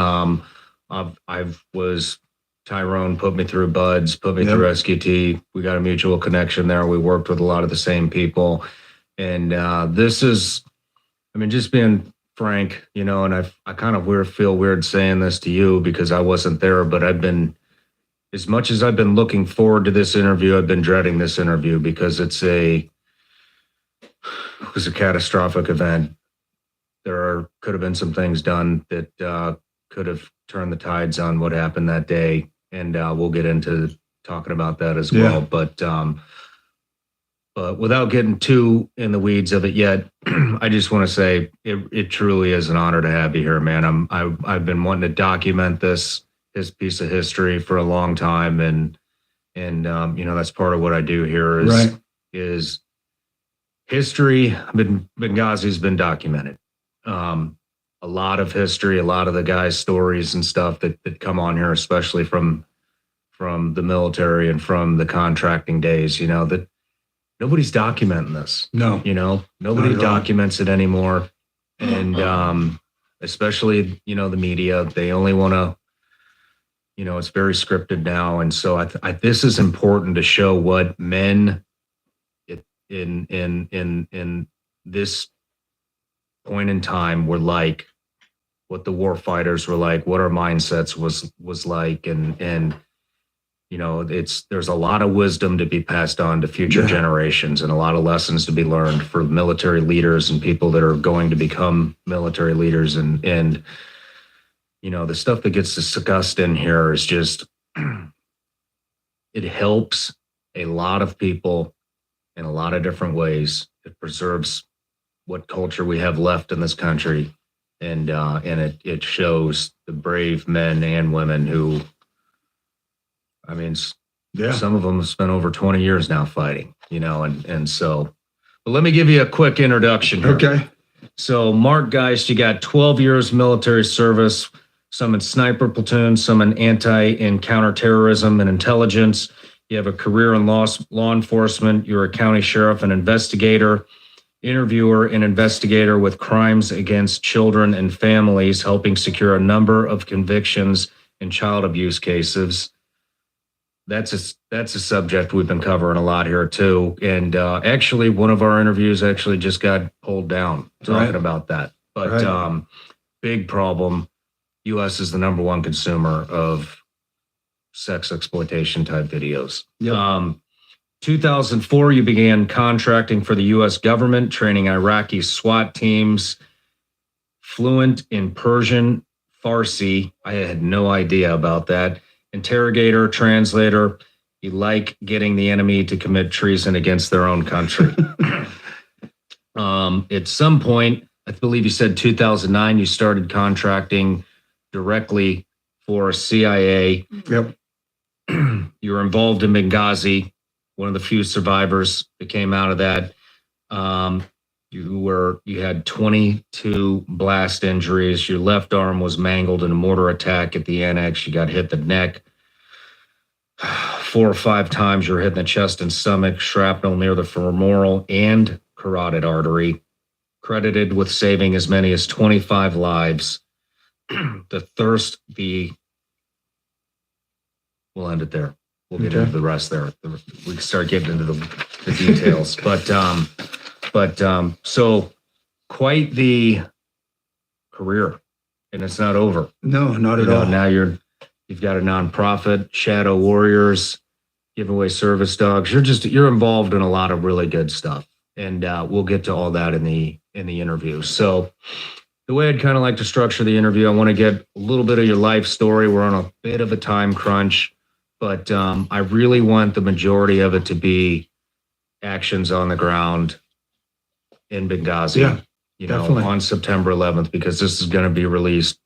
Tyrone put me through Buds, put me through SQT. We got a mutual connection there. We worked with a lot of the same people. And this is, just being frank, and I kind of feel weird saying this to you because I wasn't there, but as much as I've been looking forward to this interview, I've been dreading this interview because it was a catastrophic event. There could have been some things done that could have turned the tides on what happened that day. And we'll get into talking about that as well. But without getting too in the weeds of it yet, I just want to say it truly is an honor to have you here, man. I've been wanting to document this piece of history for a long time, and that's part of what I do here is history. Benghazi's been documented. A lot of history, a lot of the guys' stories and stuff that come on here, especially from the military and from the contracting days, that nobody's documenting this. No. Nobody documents it anymore. And especially, the media, they only want to, it's very scripted now. And so this is important to show what men in this point in time were like, what the war fighters were like, what our mindsets was like. And there's a lot of wisdom to be passed on to future generations, and a lot of lessons to be learned for military leaders and people that are going to become military leaders. And the stuff that gets discussed in here is just, it helps a lot of people in a lot of different ways. It preserves what culture we have left in this country. And it shows the brave men and women who, some of them have spent over 20 years now fighting, and so, but let me give you a quick introduction here. Okay. So Mark Geist, you got 12 years military service, some in sniper platoon, some in anti and counterterrorism and intelligence. You have a career in law enforcement. You're a county sheriff and investigator, interviewer and investigator with crimes against children and families, helping secure a number of convictions in child abuse cases. That's a subject we've been covering a lot here too. And actually, one of our interviews actually just got pulled down talking about that. But big problem. U.S. is the number one consumer of sex exploitation type videos. 2004, you began contracting for the U.S. government, training Iraqi SWAT teams, fluent in Persian, Farsi. I had no idea about that. Interrogator, translator. You like getting the enemy to commit treason against their own country. At some point, I believe you said 2009, you started contracting directly for CIA. Yep. You were involved in Benghazi, one of the few survivors that came out of that. You had 22 blast injuries. Your left arm was mangled in a mortar attack at the annex. You got hit the neck 4 or 5 times. You were hit in the chest and stomach, shrapnel near the femoral and carotid artery. Credited with saving as many as 25 lives. We'll end it there. We'll get into the rest there. We can start getting into the details. But so quite the career, and it's not over. No, not at all. Now you've got a nonprofit, Shadow Warriors, giveaway service dogs. You're involved in a lot of really good stuff, and we'll get to all that in the interview. So the way I'd kind of like to structure the interview, I want to get a little bit of your life story. We're on a bit of a time crunch, but I really want the majority of it to be actions on the ground in Benghazi, definitely. on September 11th, because this is going to be released